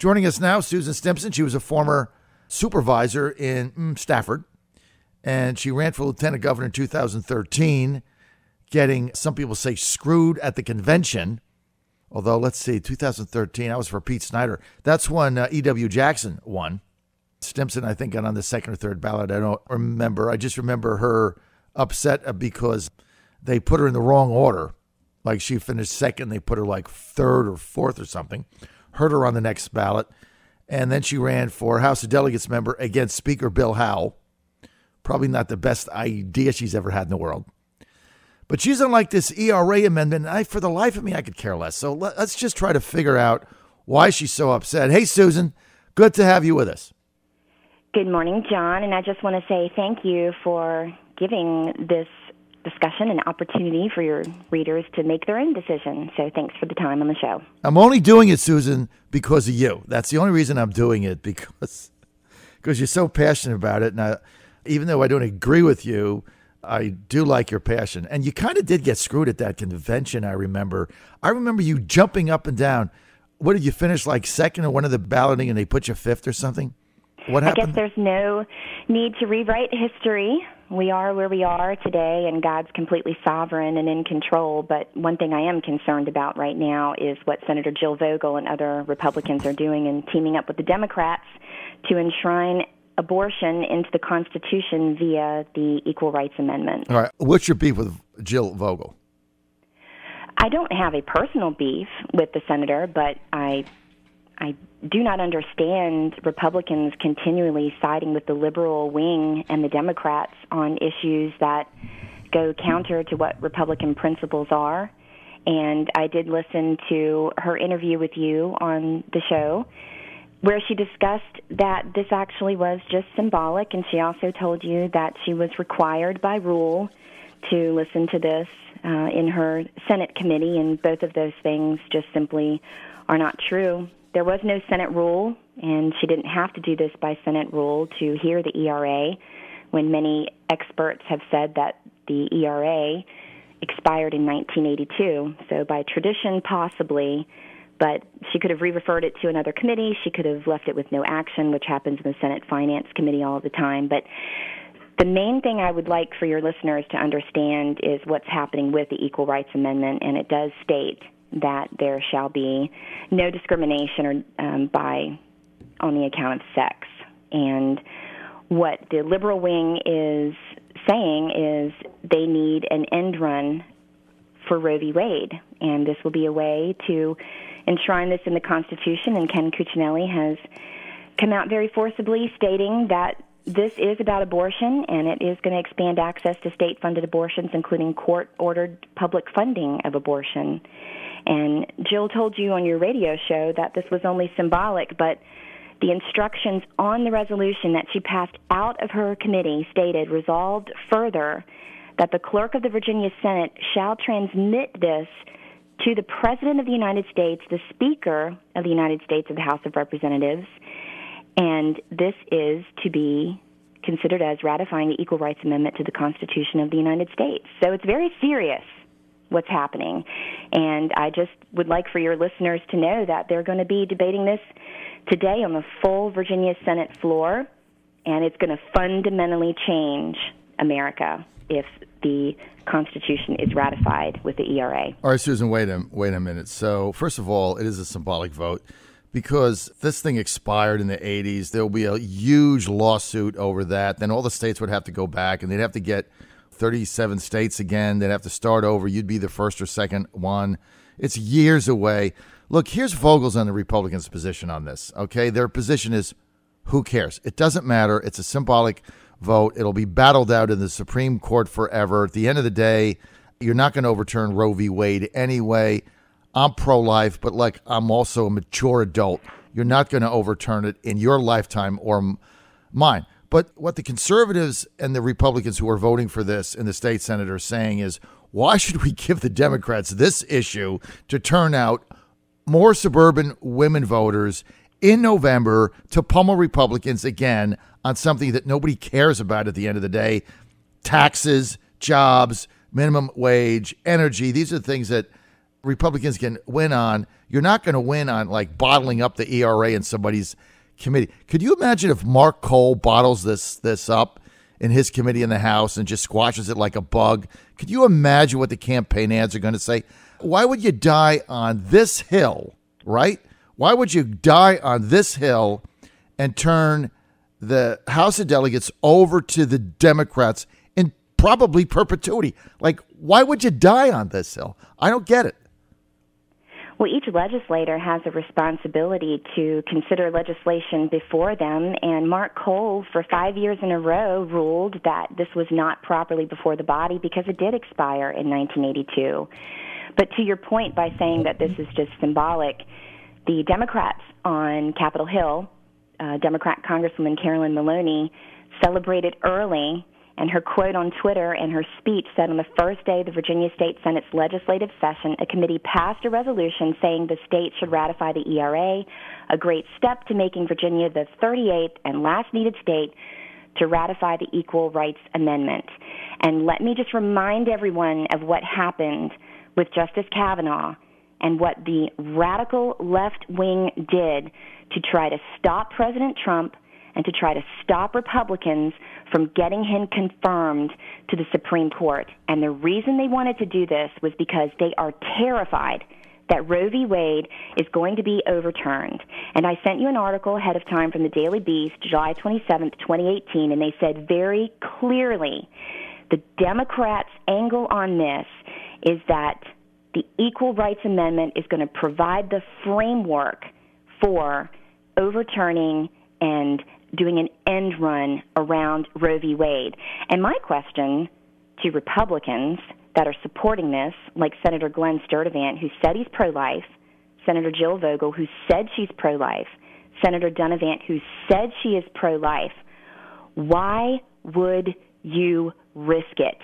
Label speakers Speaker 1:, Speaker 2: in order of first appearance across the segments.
Speaker 1: Joining us now, Susan Stimpson. She was a former supervisor in Stafford, and she ran for lieutenant governor in 2013, getting, some people say, screwed at the convention. Although, let's see, 2013, that was for Pete Snyder. That's when E.W. Jackson won. Stimpson, I think, got on the second or third ballot. I don't remember. I just remember her upset because they put her in the wrong order. Like she finished second, they put her like third or fourth or something. Hurt her on the next ballot. And then she ran for House of Delegates member against Speaker Bill Howell. Probably not the best idea she's ever had in the world. But she's unlike this ERA amendment. For the life of me, I could care less. So let's just try to figure out why she's so upset. Hey, Susan, good to have you with us.
Speaker 2: Good morning, John. And I just want to say thank you for giving this discussion an opportunity for your readers to make their own decision. So thanks for the time on the show.
Speaker 1: I'm only doing it, Susan, because of you. That's the only reason I'm doing it, because you're so passionate about it. And even though I don't agree with you, I do like your passion. And you kind of did get screwed at that convention, I remember. I remember you jumping up and down. What, did you finish like second or one of the balloting and they put you fifth or something? What happened?
Speaker 2: I guess there's no need to rewrite history. We are where we are today, and God's completely sovereign and in control. But one thing I am concerned about right now is what Senator Jill Vogel and other Republicans are doing and teaming up with the Democrats to enshrine abortion into the Constitution via the Equal Rights Amendment.
Speaker 1: All right. What's your beef with Jill Vogel?
Speaker 2: I don't have a personal beef with the senator, but I do not understand Republicans continually siding with the liberal wing and the Democrats on issues that go counter to what Republican principles are. And I did listen to her interview with you on the show, where she discussed that this actually was just symbolic, and she also told you that she was required by rule to listen to this in her Senate committee, and both of those things just simply are not true. There was no Senate rule, and she didn't have to do this by Senate rule to hear the ERA, when many experts have said that the ERA expired in 1982. So by tradition, possibly, but she could have re-referred it to another committee. She could have left it with no action, which happens in the Senate Finance Committee all the time. But the main thing I would like for your listeners to understand is what's happening with the Equal Rights Amendment, and it does state that there shall be no discrimination on the account of sex. And what the liberal wing is saying is they need an end run for Roe v. Wade, and this will be a way to enshrine this in the Constitution. And Ken Cuccinelli has come out very forcibly stating that this is about abortion, and it is going to expand access to state-funded abortions, including court-ordered public funding of abortion. And Jill told you on your radio show that this was only symbolic, but the instructions on the resolution that she passed out of her committee stated, resolved further, that the clerk of the Virginia Senate shall transmit this to the President of the United States, the Speaker of the United States of the House of Representatives, and this is to be considered as ratifying the Equal Rights Amendment to the Constitution of the United States. So it's very serious what's happening. And I just would like for your listeners to know that they're going to be debating this today on the full Virginia Senate floor, and it's going to fundamentally change America if the Constitution is ratified with the ERA.
Speaker 1: All right, Susan, wait a minute. So, first of all, it is a symbolic vote because this thing expired in the 80s. There will be a huge lawsuit over that. Then all the states would have to go back, and they'd have to get 37 states again. They'd have to start over. You'd be the first or second one. It's years away. Look, here's Vogel's and the Republicans' position on this, okay? Their position is, who cares? It doesn't matter. It's a symbolic vote. It'll be battled out in the Supreme Court forever. At the end of the day, you're not going to overturn Roe v. Wade anyway. I'm pro-life, but like I'm also a mature adult. You're not going to overturn it in your lifetime or mine. But what the conservatives and the Republicans who are voting for this in the state Senate are saying is, why should we give the Democrats this issue to turn out more suburban women voters in November to pummel Republicans again on something that nobody cares about at the end of the day? Taxes, jobs, minimum wage, energy. These are things that Republicans can win on. You're not going to win on like bottling up the ERA in somebody's committee. Could you imagine if Mark Cole bottles this up in his committee in the House and just squashes it like a bug? Could you imagine what the campaign ads are going to say? Why would you die on this hill, right? Why would you die on this hill and turn the House of Delegates over to the Democrats in probably perpetuity? Like, why would you die on this hill? I don't get it.
Speaker 2: Well, each legislator has a responsibility to consider legislation before them, and Mark Cole, for 5 years in a row, ruled that this was not properly before the body because it did expire in 1982. But to your point, by saying that this is just symbolic, the Democrats on Capitol Hill, Democrat Congresswoman Carolyn Maloney, celebrated early, and her quote on Twitter and her speech said, on the first day of the Virginia State Senate's legislative session, a committee passed a resolution saying the state should ratify the ERA, a great step to making Virginia the 38th and last needed state to ratify the Equal Rights Amendment. And let me just remind everyone of what happened with Justice Kavanaugh and what the radical left wing did to try to stop President Trump and to try to stop Republicans from getting him confirmed to the Supreme Court. And the reason they wanted to do this was because they are terrified that Roe v. Wade is going to be overturned. And I sent you an article ahead of time from the Daily Beast, July 27th, 2018, and they said very clearly the Democrats' angle on this is that the Equal Rights Amendment is going to provide the framework for overturning and doing an end run around Roe v. Wade. And my question to Republicans that are supporting this, like Senator Glenn Sturtevant, who said he's pro-life, Senator Jill Vogel, who said she's pro-life, Senator Dunnavant, who said she is pro-life, why would you risk it?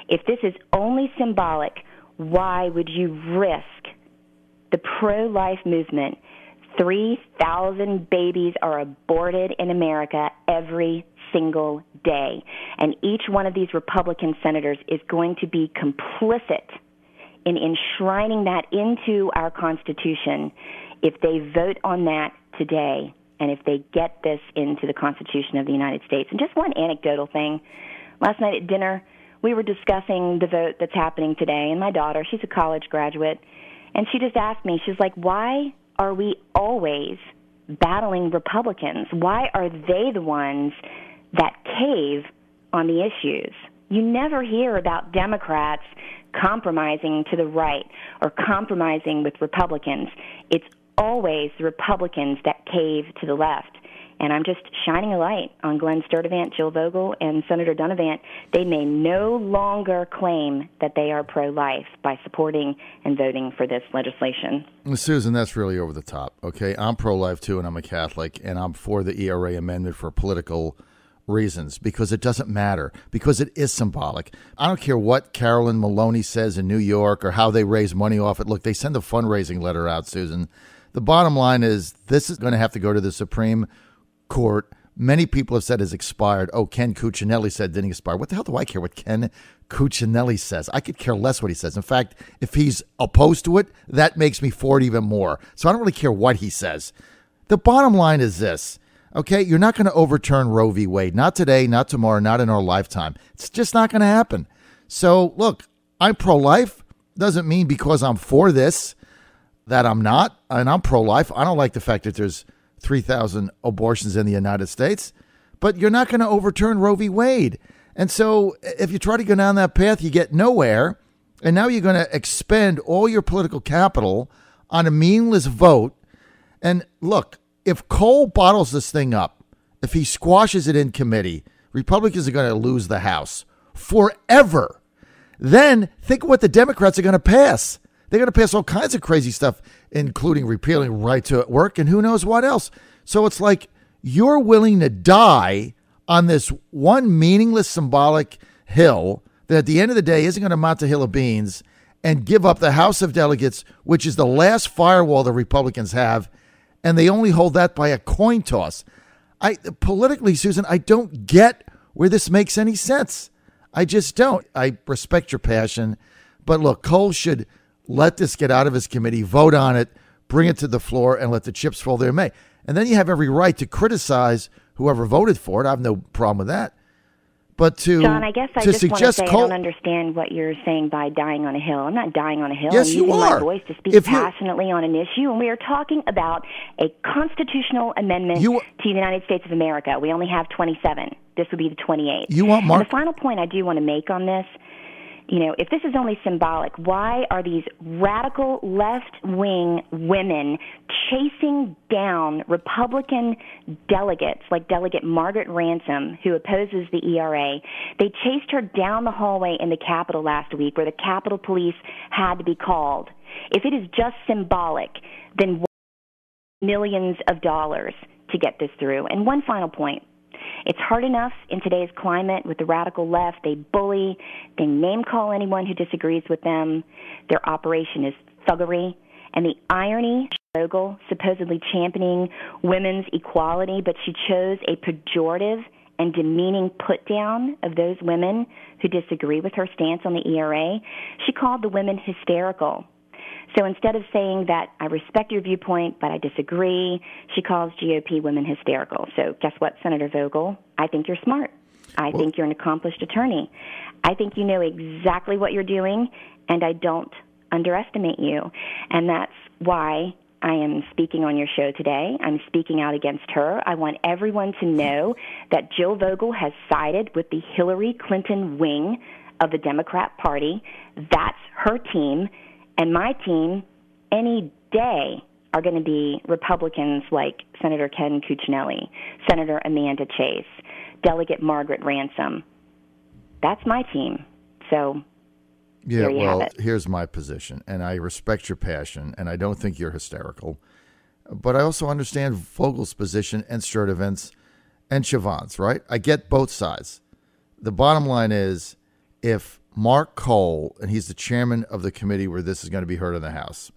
Speaker 2: If this is only symbolic, why would you risk the pro-life movement? 3,000 babies are aborted in America every single day. And each one of these Republican senators is going to be complicit in enshrining that into our Constitution if they vote on that today and if they get this into the Constitution of the United States. And just one anecdotal thing. Last night at dinner, we were discussing the vote that's happening today, and my daughter, she's a college graduate, and she just asked me, she's like, why are we always battling Republicans? Why are they the ones that cave on the issues? You never hear about Democrats compromising to the right or compromising with Republicans. It's always the Republicans that cave to the left. And I'm just shining a light on Glenn Sturtevant, Jill Vogel, and Senator Dunnavant. They may no longer claim that they are pro-life by supporting and voting for this legislation.
Speaker 1: Susan, that's really over the top, okay? I'm pro-life, too, and I'm a Catholic, and I'm for the ERA amendment for political reasons, because it doesn't matter, because it is symbolic. I don't care what Carolyn Maloney says in New York or how they raise money off it. Look, they send a fundraising letter out, Susan. The bottom line is this is going to have to go to the Supreme Court. Many people have said it's expired. Oh, Ken Cuccinelli said it didn't expire. What the hell do I care what Ken Cuccinelli says? I could care less what he says. In fact, if he's opposed to it, that makes me for it even more. So I don't really care what he says. The bottom line is this, okay? You're not going to overturn Roe v. Wade. Not today, not tomorrow, not in our lifetime. It's just not going to happen. So, look, I'm pro-life. Doesn't mean because I'm for this that I'm not. And I'm pro-life. I don't like the fact that there's 3,000 abortions in the United States, but you're not going to overturn Roe v. Wade. And so if you try to go down that path, you get nowhere. And now you're going to expend all your political capital on a meaningless vote. And look, if Cole bottles this thing up, if he squashes it in committee, Republicans are going to lose the House forever. Then think of what the Democrats are going to pass. They're going to pass all kinds of crazy stuff, including repealing right to work and who knows what else. So it's like you're willing to die on this one meaningless symbolic hill that at the end of the day isn't going to amount to a hill of beans, and give up the House of Delegates, which is the last firewall the Republicans have, and they only hold that by a coin toss. Politically, Susan, I don't get where this makes any sense. I just don't. I respect your passion, but look, Cole should let this get out of his committee, vote on it, bring it to the floor, and let the chips fall there may. And then you have every right to criticize whoever voted for it. I have no problem with that. But
Speaker 2: John, I guess I just want to say I don't understand what you're saying by dying on a hill. I'm not dying on a hill.
Speaker 1: Yes,
Speaker 2: I'm using
Speaker 1: you are.
Speaker 2: my voice to speak passionately on an issue, and we are talking about a constitutional amendment to the United States of America. We only have 27. This would be the 28th. And the final point I do want to make on this, if this is only symbolic, why are these radical left-wing women chasing down Republican delegates like Delegate Margaret Ransom, who opposes the ERA? They chased her down the hallway in the Capitol last week where the Capitol Police had to be called. If it is just symbolic, then millions of dollars to get this through. And one final point. It's hard enough in today's climate with the radical left. They bully, they name-call anyone who disagrees with them. Their operation is thuggery. And the irony, Vogel supposedly championing women's equality, but she chose a pejorative and demeaning put-down of those women who disagree with her stance on the ERA. She called the women hysterical. So instead of saying that I respect your viewpoint, but I disagree, she calls GOP women hysterical. So guess what, Senator Vogel? I think you're smart. I think you're an accomplished attorney. I think you know exactly what you're doing, and I don't underestimate you. And that's why I am speaking on your show today. I'm speaking out against her. I want everyone to know that Jill Vogel has sided with the Hillary Clinton wing of the Democrat Party. That's her team. And my team, any day, are going to be Republicans like Senator Ken Cuccinelli, Senator Amanda Chase, Delegate Margaret Ransom. That's my team. So there you have it.
Speaker 1: Here's my position, and I respect your passion, and I don't think you're hysterical. But I also understand Vogel's position and Sturtevant's and Siobhan's, right? I get both sides. The bottom line is, if Mark Cole, and he's the chairman of the committee where this is going to be heard in the House,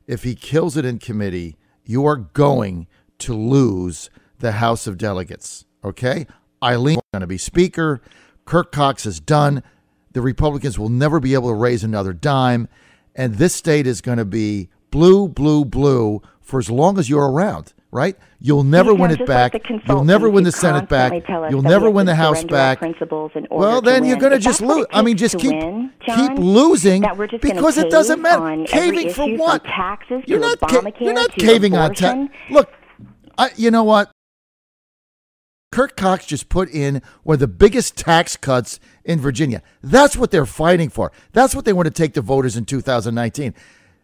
Speaker 1: if he kills it in committee, you are going to lose the House of Delegates, okay? Eileen is going to be Speaker. Kirk Cox is done. The Republicans will never be able to raise another dime, and this state is going to be blue, blue, blue for as long as you're around, right? You'll never win it back. You'll never win the Senate back. You'll never win the House back. Well, then you're going to just lose. I mean, just keep losing because it doesn't matter. Caving for what? You're not caving on tax. Look, you know what? Kirk Cox just put in one of the biggest tax cuts in Virginia. That's what they're fighting for. That's what they want to take to voters in 2019.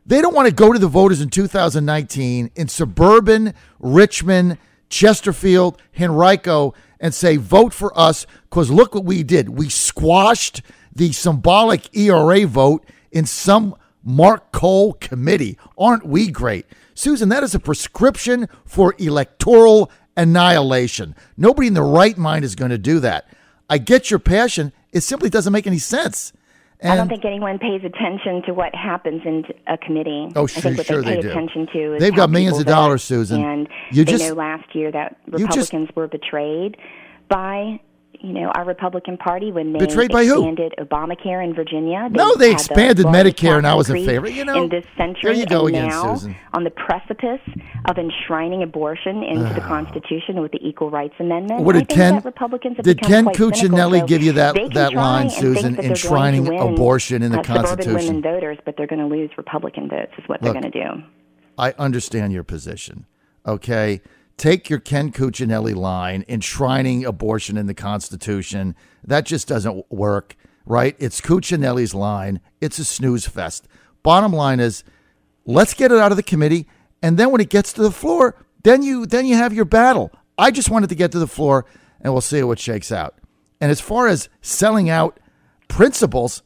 Speaker 1: They don't want to go to the voters in 2019 in suburban Richmond, Chesterfield, Henrico, and say, vote for us because look what we did. We squashed the symbolic ERA vote in some Mark Cole committee. Aren't we great? Susan, that is a prescription for electoral annihilation. Nobody in the right mind is going to do that. I get your passion. It simply doesn't make any sense. And
Speaker 2: I don't think anyone pays attention to what happens in a committee.
Speaker 1: Oh,
Speaker 2: I think what
Speaker 1: sure
Speaker 2: they
Speaker 1: they
Speaker 2: pay attention to is
Speaker 1: they've got millions of dollars, Susan.
Speaker 2: And they know last year that Republicans were betrayed by, our Republican Party when they expanded Obamacare in Virginia.
Speaker 1: They expanded Medicare, and I was in favor.
Speaker 2: In this century,
Speaker 1: there you go
Speaker 2: and
Speaker 1: again,
Speaker 2: now
Speaker 1: Susan.
Speaker 2: On the precipice of enshrining abortion into the Constitution with the Equal Rights Amendment.
Speaker 1: What did Ken
Speaker 2: Cuccinelli
Speaker 1: give you that line, Susan? Enshrining abortion in the Constitution.
Speaker 2: Suburban women voters, but they're going to lose Republican votes. Is what they're going to do.
Speaker 1: I understand your position. Okay. Take your Ken Cuccinelli line, enshrining abortion in the Constitution. That just doesn't work, right? It's Cuccinelli's line. It's a snooze fest. Bottom line is, let's get it out of the committee, and then when it gets to the floor, then you have your battle. I just wanted to get to the floor, and we'll see what shakes out. And as far as selling out principles,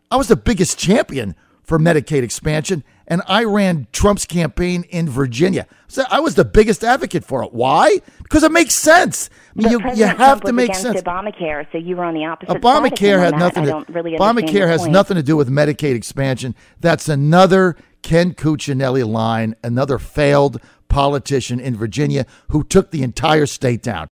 Speaker 1: I was the biggest champion for Medicaid expansion, and I ran Trump's campaign in Virginia. So I was the biggest advocate for it. Why? Because it makes sense. I mean, you have to make sense.
Speaker 2: Obamacare, so you were on the opposite
Speaker 1: Obamacare
Speaker 2: side
Speaker 1: had nothing. Obamacare has nothing to do with Medicaid expansion. That's another Ken Cuccinelli line, another failed politician in Virginia who took the entire state down.